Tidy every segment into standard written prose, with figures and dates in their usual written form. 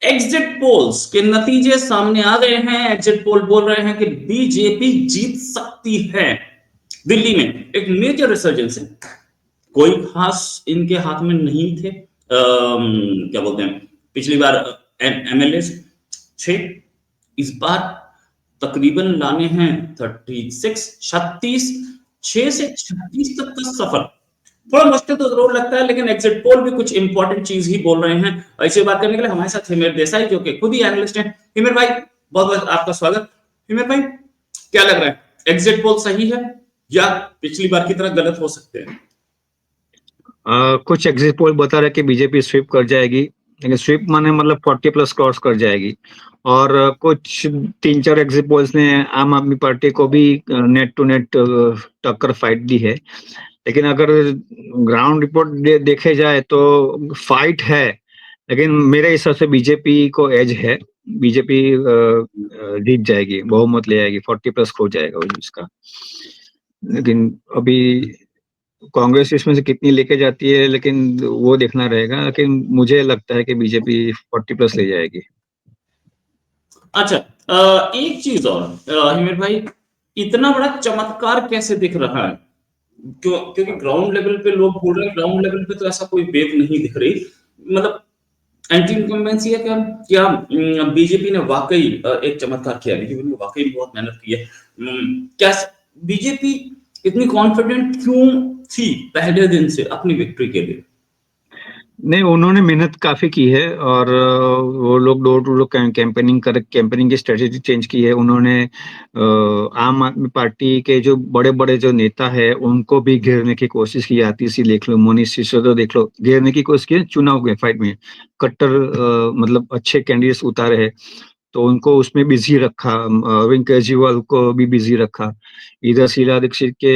Exit polls के नतीजे सामने आ गए हैं। एग्जिट पोल बोल रहे हैं कि बीजेपी जीत सकती है। दिल्ली में एक मेजर रिसर्जेंस है। कोई खास इनके हाथ में नहीं थे। क्या बोलते हैं, पिछली बार एमएलए 6, इस बार तकरीबन लाने हैं 36 6 से 36 तक का सफर। थोड़ा मुश्किल तो जरूर लगता है, लेकिन एग्जिट पोल भी कुछ इंपॉर्टेंट चीज ही बोल रहे हैं। ऐसे बात करने के लिए हमारे साथ हिमेर देसाई, जो कि खुद ही एनालिस्ट हैं। हिमेर भाई, बहुत बहुत आपका स्वागत। हिमेर भाई, क्या लग रहा है, एग्जिट पोल सही है या पिछली बार की तरह गलत हो सकते हैं? कुछ एग्जिट पोल बता रहे कि बीजेपी स्वीप कर जाएगी, लेकिन स्वीप माने मतलब 40+ क्रॉस कर जाएगी। और कुछ 3-4 एग्जिट पोल्स ने आम आदमी पार्टी को भी नेट टू नेट टक्कर फाइट दी है। लेकिन अगर ग्राउंड रिपोर्ट देखे जाए तो फाइट है, लेकिन मेरे हिसाब से बीजेपी को एज है। बीजेपी जीत जाएगी, बहुमत ले आएगी, 40+ हो जाएगा इसका। लेकिन अभी कांग्रेस इसमें से कितनी लेके जाती है, लेकिन वो देखना रहेगा। लेकिन मुझे लगता है कि बीजेपी 40+ ले जाएगी। अच्छा, एक चीज और, हिमेर भाई, इतना बड़ा चमत्कार कैसे दिख रहा है? क्योंकि ग्राउंड लेवल पे लोग बोल रहे हैं, ग्राउंड लेवल पे तो ऐसा कोई वेव नहीं दिख रही। मतलब एंटी इनकम्बेंसी है क्या? क्या बीजेपी ने वाकई एक चमत्कार किया है? बीजेपी ने वाकई बहुत मेहनत की है। क्या बीजेपी इतनी कॉन्फिडेंट क्यों थी पहले दिन से अपनी विक्ट्री के लिए? नहीं, उन्होंने मेहनत काफी की है। और वो लोग डोर टू डोर कैंपेनिंग की स्ट्रेटेजी चेंज की है उन्होंने। आम आदमी पार्टी के जो बड़े बड़े जो नेता है उनको भी घेरने की कोशिश की। आतिशी देख लो, मनीष सिसोदिया देख लो, घेरने की कोशिश की चुनाव के फाइट में। कट्टर मतलब अच्छे कैंडिडेट्स उतारे हैं, तो उनको उसमें बिजी रखा। अरविंद केजरीवाल को भी बिजी रखा। इधर शीला दीक्षित के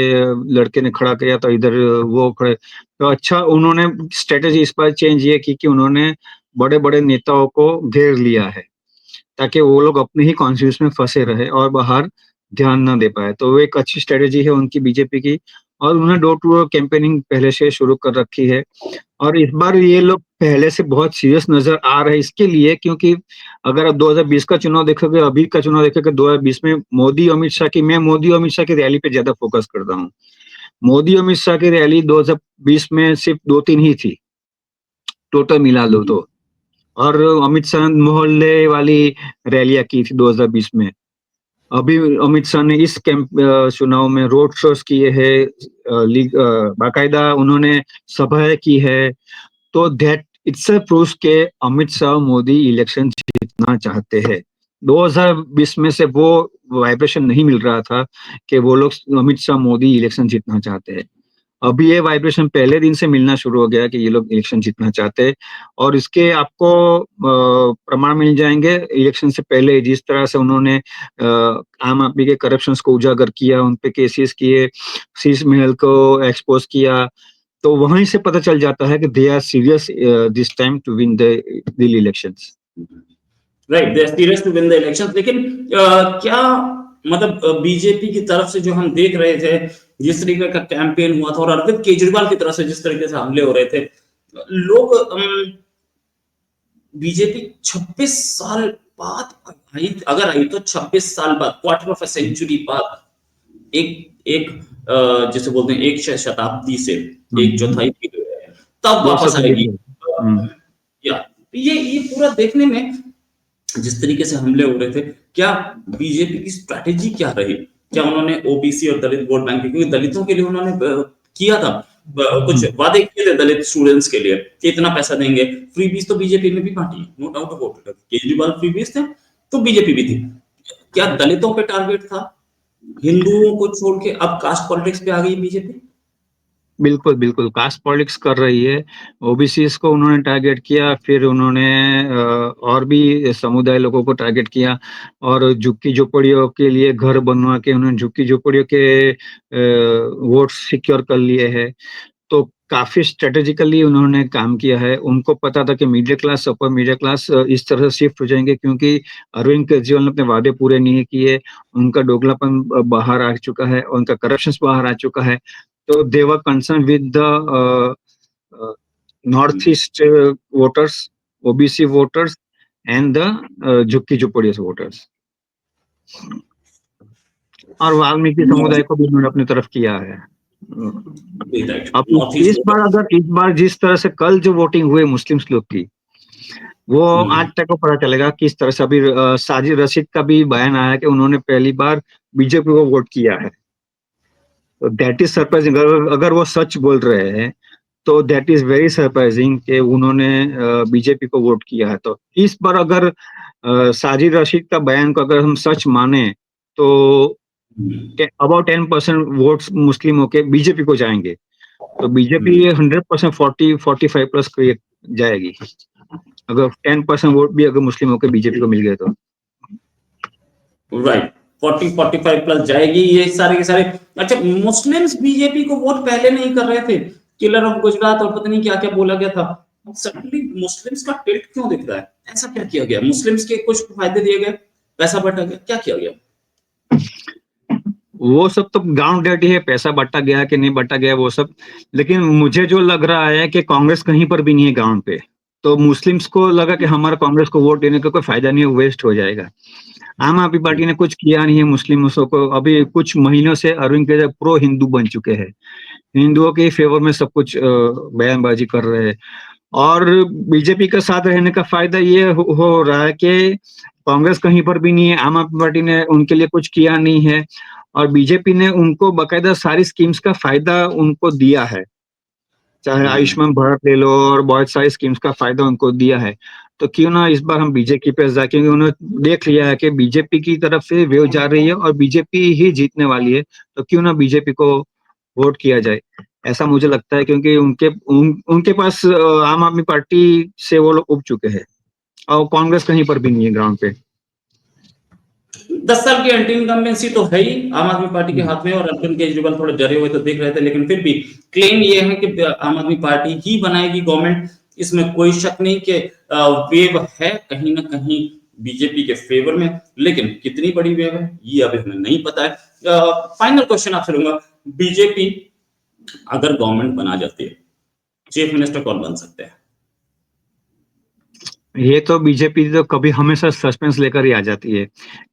लड़के ने खड़ा किया, तो इधर वो खड़े। तो अच्छा, उन्होंने स्ट्रेटेजी इस बार चेंज ये की कि उन्होंने बड़े बड़े नेताओं को घेर लिया है, ताकि वो लोग अपने ही कॉन्स्टिट्यूंसी में फंसे रहे और बाहर ध्यान ना दे पाए। तो वो एक अच्छी स्ट्रेटेजी है उनकी, बीजेपी की। और उन्होंने डोर टू डोर कैंपेनिंग पहले से शुरू कर रखी है। और इस बार ये लोग पहले से बहुत सीरियस नजर आ रहे हैं, इसके लिए क्योंकि अगर आप 2020 का चुनाव देखोगे, अभी का चुनाव देखोगे, 2020 में मोदी अमित शाह की, मैं मोदी अमित शाह की रैली पे ज्यादा फोकस करता हूँ। मोदी अमित शाह की रैली 2020 में सिर्फ 2-3 ही थी, टोटल मिला लो तो। और अमित शाह मोहल्ले वाली रैलियां की थी 2020 में। अभी अमित शाह ने इस चुनाव में रोड शोज किए हैं, बाकायदा उन्होंने सभाएं की है। तो दैट इट्सेल्फ प्रूव्स के अमित शाह मोदी इलेक्शन जीतना चाहते हैं। 2020 में से वो वाइब्रेशन नहीं मिल रहा था कि वो लोग अमित शाह मोदी इलेक्शन जीतना चाहते हैं। अभी ये वाइब्रेशन पहले दिन से मिलना शुरू हो गया कि ये लोग इलेक्शन जीतना चाहते हैं। और इसके आपको प्रमाण मिल जाएंगे इलेक्शन से पहले, जिस तरह से उन्होंने आम आदमी के करप्शन को उजागर किया, उन पे केसेस किए, शीश महल को एक्सपोज किया। तो वहीं से पता चल जाता है कि they are serious this time to win the Delhi elections. Right, they are serious to win the election. लेकिन क्या मतलब बीजेपी की तरफ से जो हम देख रहे थे, जिस तरीके का कैंपेन हुआ था, और अरविंद केजरीवाल की तरफ से जिस तरीके से हमले हो रहे थे, लोग बीजेपी 26 साल बाद आई, अगर आई तो 26 साल बाद, क्वार्टर ऑफ अ सेंचुरी बाद, एक एक जिसे बोलते हैं एक शताब्दी से एक चौथाई की तब दो वापस शताब्दी आएगी। या ये पूरा देखने में, जिस तरीके से हमले हो रहे थे, क्या बीजेपी की स्ट्रैटेजी क्या रही? क्या उन्होंने ओबीसी और दलित वोट बैंक, क्योंकि दलितों के लिए उन्होंने किया था, कुछ वादे किए थे दलित स्टूडेंट्स के लिए कि इतना पैसा देंगे। फ्रीबीज तो बीजेपी ने भी बांटी, no doubt about it. Kejriwal freebies थे तो बीजेपी भी थी। क्या दलितों पे टारगेट था? हिंदुओं को छोड़ के अब कास्ट पॉलिटिक्स पे आ गई बीजेपी। बिल्कुल, बिल्कुल, कास्ट पॉलिटिक्स कर रही है। ओबीसीज को उन्होंने टारगेट किया, फिर उन्होंने और भी समुदाय लोगों को टारगेट किया। और झुग्गी-झोपड़ियों के लिए घर बनवा के उन्होंने झुग्गी-झोपड़ियों के वोट सिक्योर कर लिए हैं। तो काफ़ी स्ट्रैटेजिकली उन्होंने काम किया है। उनको पता था कि middle class, upper middle class इस तरह से शिफ्ट हो जाएँगे, क्योंकि अरविंद केजरीवाल ने अपने वादे पूरे नहीं किए। उनका दोगलापन बाहर आ चुका है, उनका करप्शंस बाहर आ चुका है। तो they were concerned with the north east voters, OBC voters. and the झुग्गी झोपड़ी वोटर्स। और वाल्मीकि समुदाय को भी उन्होंने अपनी तरफ किया है। राइट, अब नॉर्थ ईस्ट इस बार जिस तरह से कल जो वोटिंग हुई मुस्लिम्स लोग की, वो आज तक को पता चलेगा किस तरह से। अभी साजिद रशीद का भी बयान आया कि उन्होंने पहली बार बीजेपी को वोट किया है, तो दैट इज सरप्राइजिंग। अगर वो सच बोल रहे हैं तो दैट इज वेरी सरप्राइजिंग कि उन्होंने बीजेपी को वोट किया है। तो इस बार अगर साजिद रशीद का बयान को अगर हम सच माने तो अबाउट 10% वोट्स मुस्लिमों के बीजेपी को जाएंगे, तो बीजेपी 100% 45 प्लस जाएगी अगर 10% वोट भी अगर मुस्लिमों के बीजेपी को मिल गए तो। राइट, 40-45 प्लस जाएगी ये सारे के सारे। अच्छा, मुस्लिम्स बीजेपी को वोट पहले नहीं कर रहे थे, किलर ऑफ गुजरात और पता नहीं क्या क्या बोला गया था, सडनली मुस्लिम्स का टिल्ट क्यों दिख रहा है? ऐसा क्या किया गया? मुस्लिम्स के कुछ फायदे दिए गए, पैसा बटा गया, क्या किया गया? वो सब तो ग्राउंड रियलिटी है, पैसा बटा गया कि नहीं बटा गया वो सब। लेकिन मुझे जो लग रहा है कि कांग्रेस कहीं पर भी नहीं है ग्राउंड पे, तो मुस्लिम्स को लगा कि हमारा कांग्रेस को वोट देने का कोई फायदा नहीं है, वेस्ट हो जाएगा। आम आदमी पार्टी ने कुछ किया नहीं है मुस्लिमों को। अभी कुछ महीनों से अरविंद केजरीवाल प्रो हिंदू बन चुके हैं, हिंदुओं के फेवर में सब कुछ बयानबाजी कर रहे हैं। और बीजेपी के साथ रहने का फायदा ये हो रहा है कि कांग्रेस कहीं पर भी नहीं है, आम आदमी पार्टी ने उनके लिए कुछ किया नहीं है, और बीजेपी ने उनको बकायदा सारी स्कीम्स का फायदा उनको दिया है, चाहे आयुष्मान भारत ले लो और बहुत सारी स्कीम्स का फायदा उनको दिया है। तो क्यों ना इस बार हम बीजेपी पे जाए, क्योंकि उन्होंने देख लिया है कि बीजेपी की तरफ से वेव जा रही है और बीजेपी ही जीतने वाली है, तो क्यों ना बीजेपी को वोट किया जाए, ऐसा मुझे लगता है। क्योंकि उनके पास आम आदमी पार्टी से वो लोग उब चुके हैं और कांग्रेस कहीं पर भी नहीं है ग्राउंड पे। 10 साल की एंटी इनकम्बेंसी तो है ही आम आदमी पार्टी के हाथ में, और अरविंद केजरीवाल थोड़े डरे हुए तो दिख रहे थे, लेकिन फिर भी क्लेम ये है कि आम आदमी पार्टी ही बनाएगी गवर्नमेंट। इसमें कोई शक नहीं कि वेव है कहीं ना कहीं बीजेपी के फेवर में, लेकिन कितनी बड़ी वेव है ये अभी हमें नहीं पता है। फाइनल क्वेश्चन आपसे लूंगा, बीजेपी अगर गवर्नमेंट बना जाती है, चीफ मिनिस्टर कौन बन सकते हैं? ये तो बीजेपी तो कभी हमेशा सस्पेंस लेकर ही आ जाती है,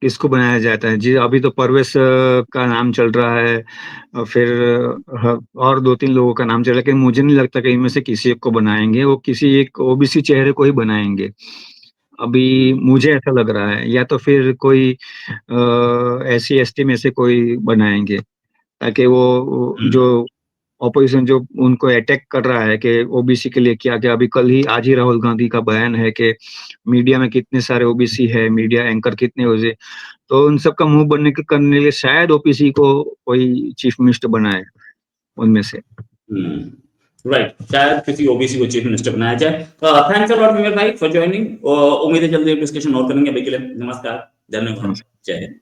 किसको बनाया जाता है जी। अभी तो परवेश का नाम चल रहा है, फिर और 2-3 लोगों का नाम चल रहा है, लेकिन मुझे नहीं लगता कि इनमें से किसी एक को बनाएंगे, वो किसी एक ओबीसी चेहरे को ही बनाएंगे। अभी मुझे ऐसा लग रहा है, या तो फिर कोई SC ST में से कोई बनाएंगे, ताकि वो जो ऑपोजिशन जो उनको अटैक कर रहा है कि ओबीसी के लिए क्या क्या। अभी कल ही आज ही राहुल गांधी का बयान है कि मीडिया में कितने सारे ओबीसी है, मीडिया एंकर कितने हो गए, तो उन सब का मुंह बनने के करने के लिए शायद ओबीसी को कोई चीफ मिनिस्टर बनाए उनमें से। राइट, शायद किसी ओबीसी को चीफ मिनिस्टर बनाया जाए। थैंक्स अ लॉट विमल भाई फॉर ज्वाइनिंग। उम्मीद है जल्दी डिस्कशन और करेंगे। अभी के लिए नमस्कार, धन्यवाद, जय हिंद।